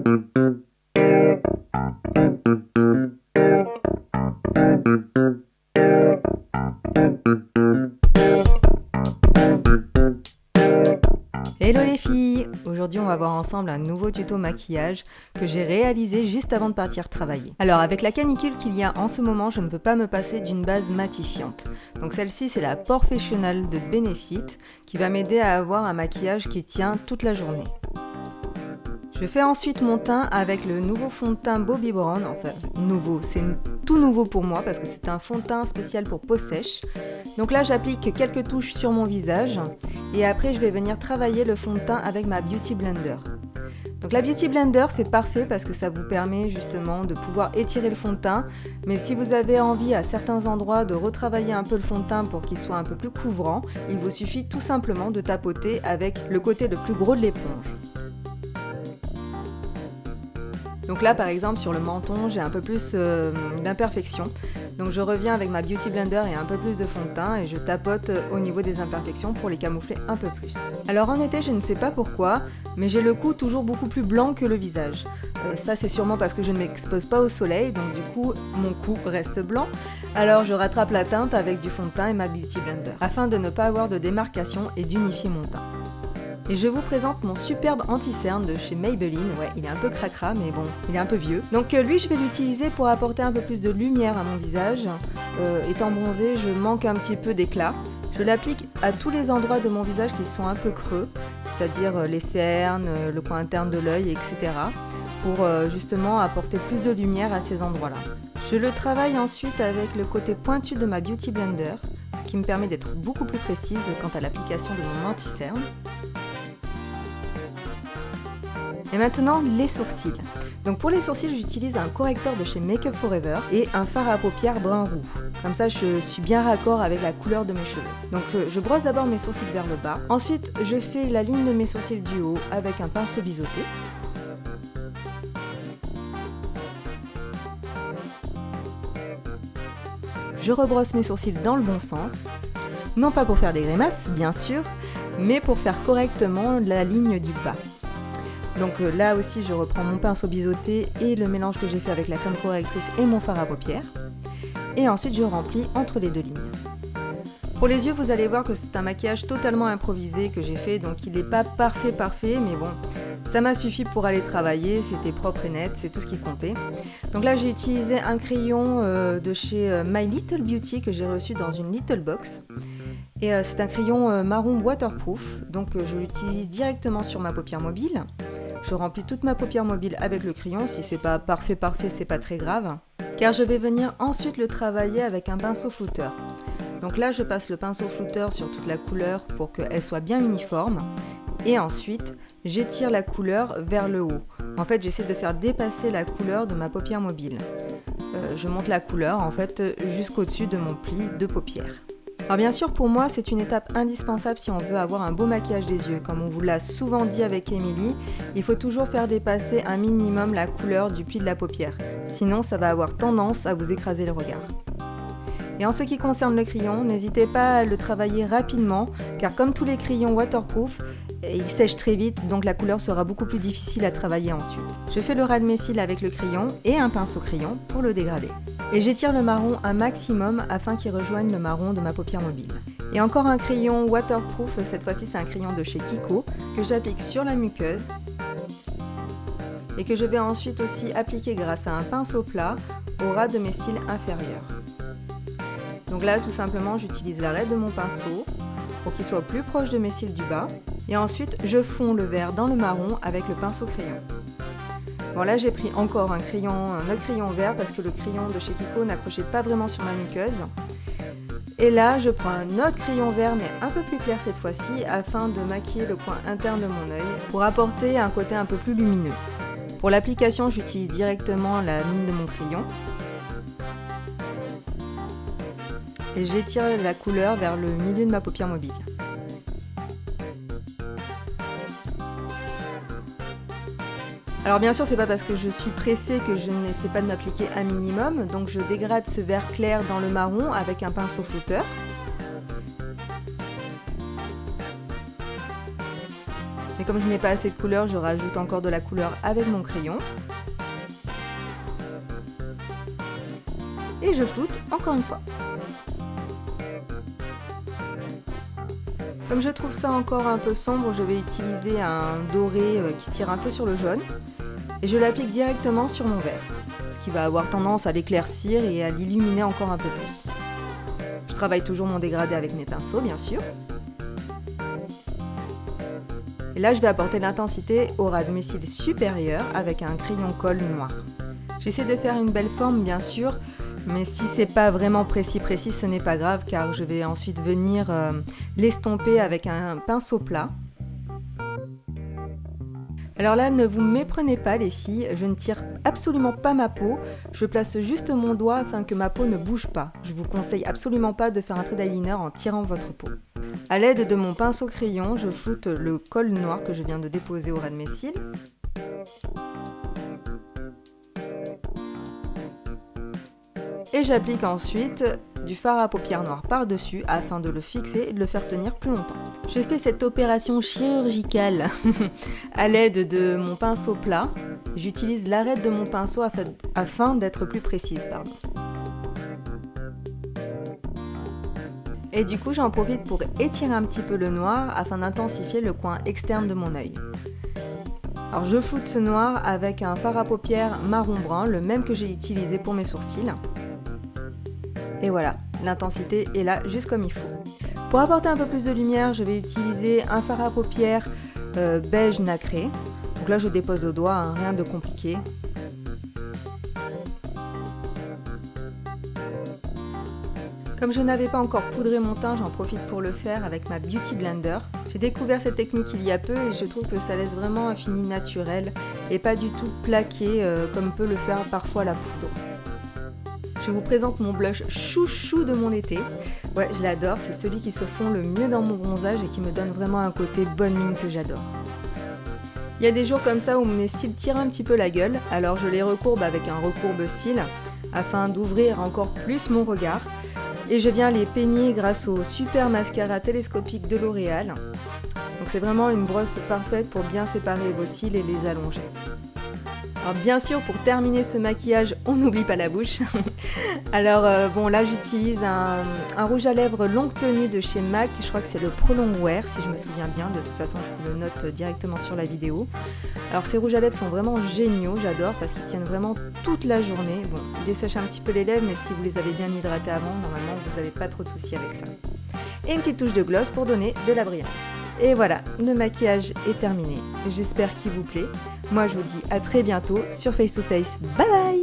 Hello les filles! Aujourd'hui on va voir ensemble un nouveau tuto maquillage que j'ai réalisé juste avant de partir travailler. Alors avec la canicule qu'il y a en ce moment, je ne peux pas me passer d'une base matifiante. Donc celle-ci c'est la Porefessional de Benefit qui va m'aider à avoir un maquillage qui tient toute la journée. Je fais ensuite mon teint avec le nouveau fond de teint Bobbi Brown, enfin nouveau, c'est tout nouveau pour moi parce que c'est un fond de teint spécial pour peau sèche. Donc là j'applique quelques touches sur mon visage et après je vais venir travailler le fond de teint avec ma Beauty Blender. Donc la Beauty Blender c'est parfait parce que ça vous permet justement de pouvoir étirer le fond de teint, mais si vous avez envie à certains endroits de retravailler un peu le fond de teint pour qu'il soit un peu plus couvrant, il vous suffit tout simplement de tapoter avec le côté le plus gros de l'éponge. Donc là par exemple sur le menton j'ai un peu plus d'imperfections, donc je reviens avec ma Beauty Blender et un peu plus de fond de teint et je tapote au niveau des imperfections pour les camoufler un peu plus. Alors en été je ne sais pas pourquoi, mais j'ai le cou toujours beaucoup plus blanc que le visage. Ça c'est sûrement parce que je ne m'expose pas au soleil, donc du coup mon cou reste blanc. Alors je rattrape la teinte avec du fond de teint et ma Beauty Blender, afin de ne pas avoir de démarcation et d'unifier mon teint. Et je vous présente mon superbe anti-cerne de chez Maybelline. Ouais, il est un peu cracra, mais bon, il est un peu vieux. Donc lui, je vais l'utiliser pour apporter un peu plus de lumière à mon visage. Étant bronzée, je manque un petit peu d'éclat. Je l'applique à tous les endroits de mon visage qui sont un peu creux, c'est-à-dire les cernes, le coin interne de l'œil, etc. pour justement apporter plus de lumière à ces endroits-là. Je le travaille ensuite avec le côté pointu de ma Beauty Blender, ce qui me permet d'être beaucoup plus précise quant à l'application de mon anti-cerne. Et maintenant, les sourcils. Donc pour les sourcils, j'utilise un correcteur de chez Make Up For Ever et un fard à paupières brun roux. Comme ça, je suis bien raccord avec la couleur de mes cheveux. Donc je brosse d'abord mes sourcils vers le bas. Ensuite, je fais la ligne de mes sourcils du haut avec un pinceau biseauté. Je rebrosse mes sourcils dans le bon sens. Non pas pour faire des grimaces, bien sûr, mais pour faire correctement la ligne du bas. Donc là aussi je reprends mon pinceau biseauté et le mélange que j'ai fait avec la crème correctrice et mon fard à paupières. Et ensuite je remplis entre les deux lignes. Pour les yeux, vous allez voir que c'est un maquillage totalement improvisé que j'ai fait, donc il n'est pas parfait, mais bon, ça m'a suffi pour aller travailler, c'était propre et net, c'est tout ce qui comptait. Donc là j'ai utilisé un crayon de chez My Little Beauty que j'ai reçu dans une little box. Et c'est un crayon marron waterproof, donc je l'utilise directement sur ma paupière mobile. Je remplis toute ma paupière mobile avec le crayon, si c'est pas parfait, c'est pas très grave. Car je vais venir ensuite le travailler avec un pinceau flouteur. Donc là je passe le pinceau flouteur sur toute la couleur pour qu'elle soit bien uniforme. Et ensuite j'étire la couleur vers le haut. En fait j'essaie de faire dépasser la couleur de ma paupière mobile. Je monte la couleur en fait jusqu'au-dessus de mon pli de paupière. Alors bien sûr pour moi c'est une étape indispensable si on veut avoir un beau maquillage des yeux. Comme on vous l'a souvent dit avec Émilie, il faut toujours faire dépasser un minimum la couleur du pli de la paupière. Sinon ça va avoir tendance à vous écraser le regard. Et en ce qui concerne le crayon, n'hésitez pas à le travailler rapidement car comme tous les crayons waterproof, il sèche très vite donc la couleur sera beaucoup plus difficile à travailler ensuite. Je fais le ras de mes cils avec le crayon et un pinceau crayon pour le dégrader. Et j'étire le marron un maximum afin qu'il rejoigne le marron de ma paupière mobile. Et encore un crayon waterproof, cette fois-ci c'est un crayon de chez Kiko, que j'applique sur la muqueuse et que je vais ensuite aussi appliquer grâce à un pinceau plat au ras de mes cils inférieurs. Donc là tout simplement j'utilise l'arête de mon pinceau pour qu'il soit plus proche de mes cils du bas et ensuite je fonds le vert dans le marron avec le pinceau crayon. Bon là j'ai pris encore un autre crayon vert parce que le crayon de chez Kiko n'accrochait pas vraiment sur ma muqueuse. Et là je prends un autre crayon vert mais un peu plus clair cette fois-ci afin de maquiller le coin interne de mon œil pour apporter un côté un peu plus lumineux. Pour l'application j'utilise directement la mine de mon crayon. Et j'étire la couleur vers le milieu de ma paupière mobile. Alors bien sûr c'est pas parce que je suis pressée que je n'essaie pas de m'appliquer un minimum, donc je dégrade ce vert clair dans le marron avec un pinceau flouteur. Mais comme je n'ai pas assez de couleur, je rajoute encore de la couleur avec mon crayon. Et je floute encore une fois. Comme je trouve ça encore un peu sombre, je vais utiliser un doré qui tire un peu sur le jaune. Et je l'applique directement sur mon verre, ce qui va avoir tendance à l'éclaircir et à l'illuminer encore un peu plus. Je travaille toujours mon dégradé avec mes pinceaux, bien sûr. Et là, je vais apporter l'intensité au ras de mes cils supérieur avec un crayon colle noir. J'essaie de faire une belle forme, bien sûr, mais si c'est pas vraiment précis, ce n'est pas grave car je vais ensuite venir l'estomper avec un pinceau plat. Alors là, ne vous méprenez pas les filles, je ne tire absolument pas ma peau, je place juste mon doigt afin que ma peau ne bouge pas. Je vous conseille absolument pas de faire un trait d'eyeliner en tirant votre peau. A l'aide de mon pinceau crayon, je floute le col noir que je viens de déposer au ras de mes cils. Et j'applique ensuite du fard à paupières noir par-dessus afin de le fixer et de le faire tenir plus longtemps. Je fais cette opération chirurgicale à l'aide de mon pinceau plat. J'utilise l'arête de mon pinceau afin d'être plus précise. Et du coup, j'en profite pour étirer un petit peu le noir afin d'intensifier le coin externe de mon œil. Alors je floute ce noir avec un fard à paupières marron brun, le même que j'ai utilisé pour mes sourcils. Et voilà, l'intensité est là juste comme il faut. Pour apporter un peu plus de lumière, je vais utiliser un fard à paupières beige nacré. Donc là je dépose au doigt, hein, rien de compliqué. Comme je n'avais pas encore poudré mon teint, j'en profite pour le faire avec ma Beauty Blender. J'ai découvert cette technique il y a peu et je trouve que ça laisse vraiment un fini naturel et pas du tout plaqué comme peut le faire parfois la poudre. Je vous présente mon blush chouchou de mon été. Ouais, je l'adore, c'est celui qui se fond le mieux dans mon bronzage et qui me donne vraiment un côté bonne mine que j'adore. Il y a des jours comme ça où mes cils tirent un petit peu la gueule, alors je les recourbe avec un recourbe-cils afin d'ouvrir encore plus mon regard. Et je viens les peigner grâce au super mascara télescopique de L'Oréal. Donc c'est vraiment une brosse parfaite pour bien séparer vos cils et les allonger. Alors bien sûr, pour terminer ce maquillage, on n'oublie pas la bouche. Alors bon, là j'utilise un rouge à lèvres longue tenue de chez MAC, je crois que c'est le Prolong Wear si je me souviens bien, de toute façon je vous le note directement sur la vidéo. Alors ces rouges à lèvres sont vraiment géniaux, j'adore parce qu'ils tiennent vraiment toute la journée. Bon, ils dessèchent un petit peu les lèvres, mais si vous les avez bien hydratées avant, normalement vous n'avez pas trop de soucis avec ça. Et une petite touche de gloss pour donner de la brillance. Et voilà, le maquillage est terminé. J'espère qu'il vous plaît. Moi, je vous dis à très bientôt sur Face to Face. Bye bye!